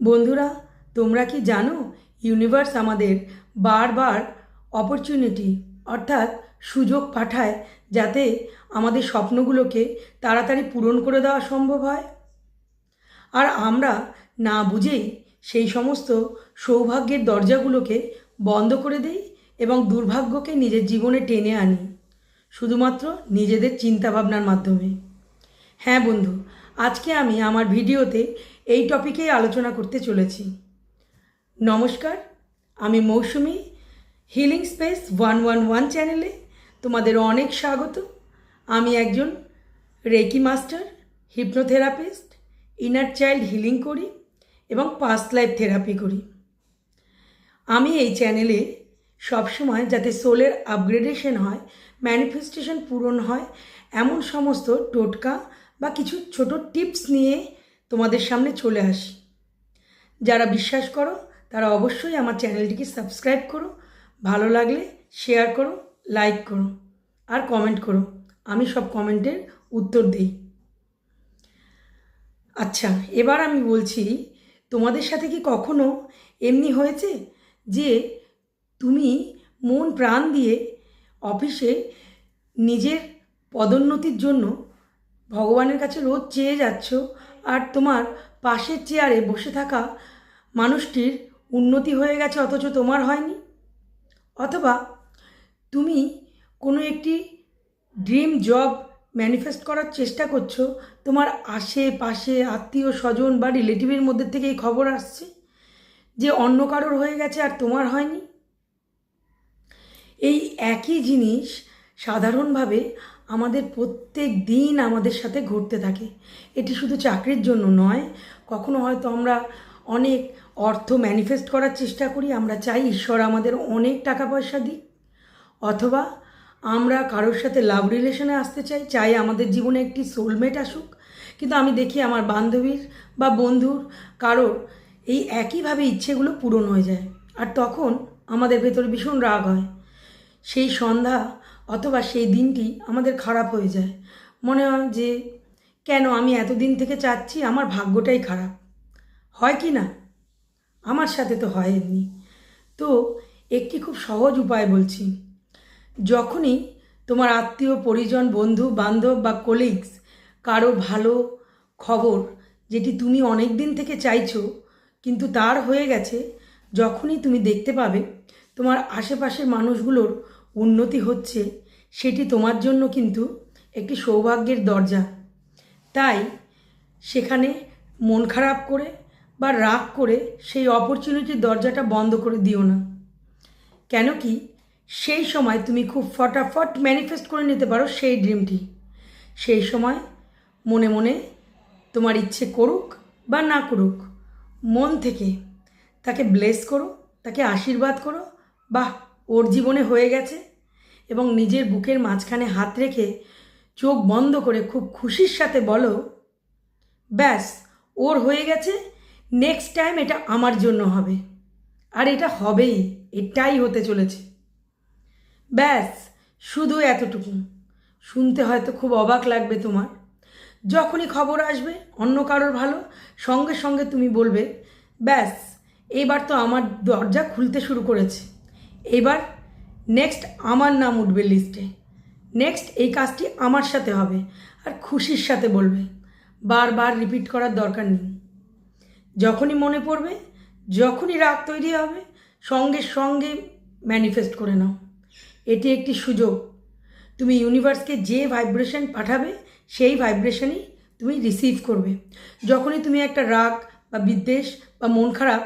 বন্ধুরা, তোমরা কি জানো ইউনিভার্স আমাদের বারবার অপরচুনিটি অর্থাৎ সুযোগ পাঠায় যাতে আমাদের স্বপ্নগুলোকে তাড়াতাড়ি পূরণ করে দেওয়া সম্ভব হয়। আর আমরা না বুঝেই সেই সমস্ত সৌভাগ্যের দরজাগুলোকে বন্ধ করে দিই এবং দুর্ভাগ্যকে নিজের জীবনে টেনে আনি শুধুমাত্র নিজেদের চিন্তাভাবনার মাধ্যমে। হ্যাঁ বন্ধু, আজকে আমি আমার ভিডিওতে এই টপিকেই আলোচনা করতে চলেছি। নমস্কার, আমি মৌসুমি। হিলিং স্পেস 111 চ্যানেলে তোমাদের অনেক স্বাগত। আমি একজন reiki master, hypnotherapist, inner child healing করি এবং পাস্ট লাইফ থেরাপি করি। আমি এই চ্যানেলে সবসময় যাতে সোলের আপগ্রেডেশন হয়, ম্যানিফেস্টেশন পূরণ হয়, এমন সমস্ত টোটকা বা কিছু ছোট টিপস নিয়ে তোমাদের সামনে চলে আসি। যারা বিশ্বাস করো তারা অবশ্যই আমার চ্যানেলটিকে সাবস্ক্রাইব করো, ভালো লাগলে শেয়ার করো, লাইক করো আর কমেন্ট করো। আমি সব কমেন্টের উত্তর দিই। আচ্ছা, এবার আমি বলছি, তোমাদের সাথে কি কখনো এমনি হয়েছে যে তুমি মন প্রাণ দিয়ে অফিসে নিজের পদোন্নতির জন্য ভগবানের কাছে রোজ চেয়ে যাচ্ছ, আর তোমার পাশের চেয়ারে বসে থাকা মানুষটির উন্নতি হয়ে গেছে অথচ তোমার হয়নি? অথবা তুমি কোনো একটি ড্রিম জব ম্যানিফেস্ট করার চেষ্টা করছো, তোমার আশেপাশে আত্মীয় স্বজন বা রিলেটিভের মধ্যে থেকে এই খবর আসছে যে অন্য কারোর হয়ে গেছে আর তোমার হয়নি। এই একই জিনিস সাধারণভাবে আমাদের প্রত্যেক দিন আমাদের সাথে ঘটতে থাকে। এটি শুধু চাকরির জন্য নয়, কখনো হয়তো আমরা অনেক অর্থ ম্যানিফেস্ট করার চেষ্টা করি, আমরা চাই ঈশ্বর আমাদের অনেক টাকা পয়সা দিক, অথবা আমরা কারোর সাথে লাভ রিলেশনে আসতে চাই আমাদের জীবনে একটি সোলমেট আসুক। কিন্তু আমি দেখি আমার বান্ধবীর বা বন্ধুর কারোর এই একইভাবে ইচ্ছেগুলো পূরণ হয়ে যায়, আর তখন আমাদের ভেতরে ভীষণ রাগ হয়। সেই সন্ধ্যা অথবা সেই দিনটি আমাদের খারাপ হয়ে যায়। মনে হয় যে কেন আমি এতদিন থেকে চাচ্ছি, আমার ভাগ্যটাই খারাপ। হয় কি না? আমার সাথে তো হয় এমনি। তো একটি খুব সহজ উপায় বলছি। যখনই তোমার আত্মীয় পরিজন, বন্ধু বান্ধব বা কলিগস কারো ভালো খবর যেটি তুমি অনেক দিন থেকে চাইছো কিন্তু তার হয়ে গেছে, যখনই তুমি দেখতে পাবে তোমার আশেপাশের মানুষগুলোর উন্নতি হচ্ছে, সেটি তোমার জন্য কিন্তু একটি সৌভাগ্যের দরজা। তাই সেখানে মন খারাপ করে বা রাগ করে সেই অপরচুনিটির দরজাটা বন্ধ করে দিও না। কেন কি সেই সময় তুমি খুব ফটাফট ম্যানিফেস্ট করে নিতে পারো সেই ড্রিমটি। সেই সময় মনে মনে তোমার ইচ্ছে করুক বা না করুক, মন থেকে তাকে ব্লেস করো, তাকে আশীর্বাদ করো, বাহ ওর জীবনে হয়ে গেছে, এবং নিজের বুকের মাঝখানে হাত রেখে চোখ বন্ধ করে খুব খুশির সাথে বলো, ব্যাস ওর হয়ে গেছে, নেক্সট টাইম এটা আমার জন্য হবে, আর এটা হবেই, এটাই হতে চলেছে। ব্যাস শুধু এতটুকু। শুনতে হয়তো খুব অবাক লাগবে তোমার। যখনই খবর আসবে অন্য কারোর ভালো, সঙ্গে সঙ্গে তুমি বলবে, ব্যাস এইবার তো আমার দরজা খুলতে শুরু করেছে, এবার নেক্সট আমার নাম উঠবে লিস্টে, নেক্সট এই কাজটি আমার সাথে হবে, আর খুশির সাথে বলবে। বারবার রিপিট করার দরকার নেই। যখনই মনে পড়বে, যখনই রাগ তৈরি হবে, সঙ্গে সঙ্গে ম্যানিফেস্ট করে নাও। এটি একটি সুযোগ। তুমি ইউনিভার্সকে যে ভাইব্রেশন পাঠাবে সেই ভাইব্রেশনই তুমি রিসিভ করবে। যখনই তুমি একটা রাগ বা বিদ্বেষ বা মন খারাপ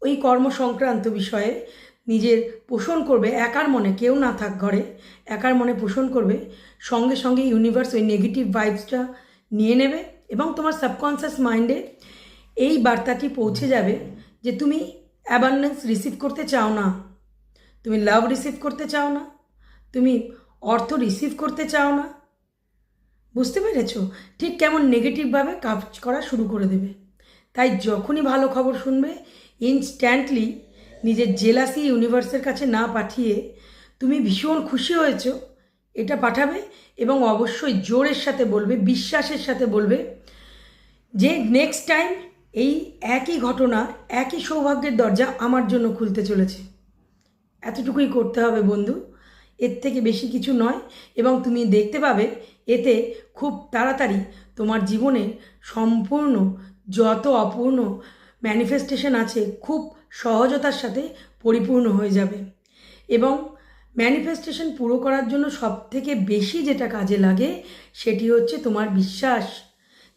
ওই কর্ম সংক্রান্ত বিষয়ে নিজের পোষণ করবে, একার মনে, কেউ না থাক ঘরে, একার মনে পোষণ করবে, সঙ্গে সঙ্গে ইউনিভার্স ওই নেগেটিভ ভাইবসটা নিয়ে নেবে এবং তোমার সাবকনসিয়াস মাইন্ডে এই বার্তাটি পৌঁছে যাবে যে তুমি অ্যাবান্ডেন্স রিসিভ করতে চাও না, তুমি লাভ রিসিভ করতে চাও না, তুমি অর্থ রিসিভ করতে চাও না। বুঝতে পেরেছো? ঠিক কেমন নেগেটিভভাবে কাজ করা শুরু করে দেবে। তাই যখনই ভালো খবর শুনবে, ইনস্ট্যান্টলি নিজের জেলাসি ইউনিভার্সের কাছে না পাঠিয়ে তুমি ভীষণ খুশি হয়েছো এটা পাঠাবে, এবং অবশ্যই জোরের সাথে বলবে, বিশ্বাসের সাথে বলবে যে নেক্সট টাইম এই একই ঘটনা, একই সৌভাগ্যের দরজা আমার জন্য খুলতে চলেছে। এতটুকুই করতে হবে বন্ধু, এর থেকে বেশি কিছু নয়। এবং তুমি দেখতে পাবে এতে খুব তাড়াতাড়ি তোমার জীবনে সম্পূর্ণ যত অপূর্ণ ম্যানিফেস্টেশন আছে খুব সহজতার সাথে পরিপূর্ণ হয়ে যাবে। এবং ম্যানিফেস্টেশন পুরো করার জন্য সবথেকে বেশি যেটা কাজে লাগে সেটি হচ্ছে তোমার বিশ্বাস,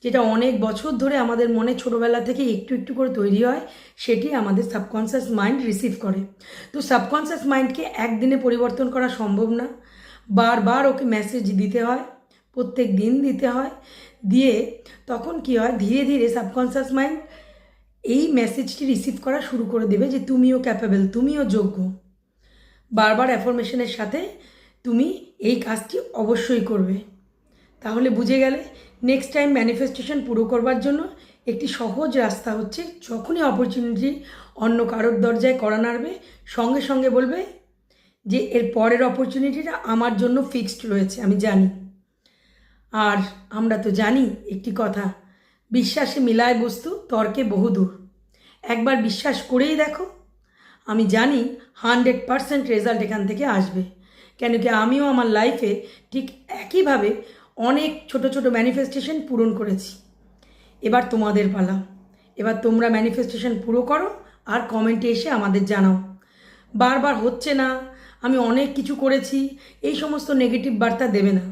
যেটা অনেক বছর ধরে আমাদের মনে ছোটোবেলা থেকে একটু একটু করে তৈরি হয়, সেটি আমাদের সাবকনসিয়াস মাইন্ড রিসিভ করে। তো সাবকনসিয়াস মাইন্ডকে একদিনে পরিবর্তন করা সম্ভব না, বারবার ওকে মেসেজ দিতে হয়, প্রত্যেক দিন দিতে হয়। দিয়ে তখন কি হয়, ধীরে ধীরে সাবকনসিয়াস মাইন্ড এই মেসেজটি রিসিভ করা শুরু করে দেবে যে তুমিও ক্যাপেবল, তুমিও যোগ্য। বারবার অ্যাফার্মেশনের সাথে তুমি এই কাজটি অবশ্যই করবে। তাহলে বুঝে গেলে নেক্সট টাইম ম্যানিফেস্টেশন পুরো করবার জন্য একটি সহজ রাস্তা হচ্ছে, যখনই অপরচুনিটি অন্য কারোর দরজায় করা নাড়বে, সঙ্গে সঙ্গে বলবে যে এর পরের অপরচুনিটিটা আমার জন্য ফিক্সড রয়েছে, আমি জানি। আর আমরা তো জানি একটি কথা, বিশ্বাসে মিলায় বস্তু তর্কে বহুদূর। একবার বিশ্বাস করেই দেখো, আমি জানি 100% রেজাল্ট এখান থেকে আসবে। কেন কি আমিও আমার লাইফে ঠিক একইভাবে অনেক ছোট ছোট ম্যানিফেস্টেশন পূরণ করেছি। এবার তোমাদের পালা, এবার তোমরা ম্যানিফেস্টেশন পুরো করো আর কমেন্টে এসে আমাদের জানাও। বারবার হচ্ছে না, আমি অনেক কিছু করেছি, এই সমস্ত নেগেটিভ বার্তা দেবে না।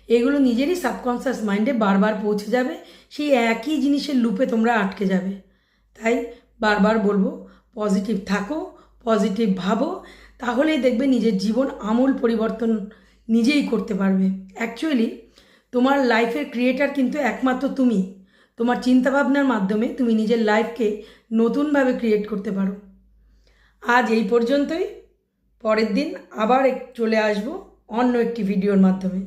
এগুলো নিজেরই সাবকনসিয়াস মাইন্ডে বারবার পৌঁছে যাবে, সেই একই জিনিসের লুপে তোমরা আটকে যাবে। তাই বারবার বলবো, পজিটিভ থাকো, পজিটিভ ভাবো, তাহলেই দেখবে নিজের জীবন আমূল পরিবর্তন নিজেই করতে পারবে। অ্যাকচুয়ালি তোমার লাইফের ক্রিয়েটার কিন্তু একমাত্র তুমি। তোমার চিন্তাভাবনার মাধ্যমে তুমি নিজের লাইফকে নতুনভাবে ক্রিয়েট করতে পারো। আজ এই পর্যন্তই, পরের দিন আবার চলে আসবো অন্য একটি ভিডিওর মাধ্যমে।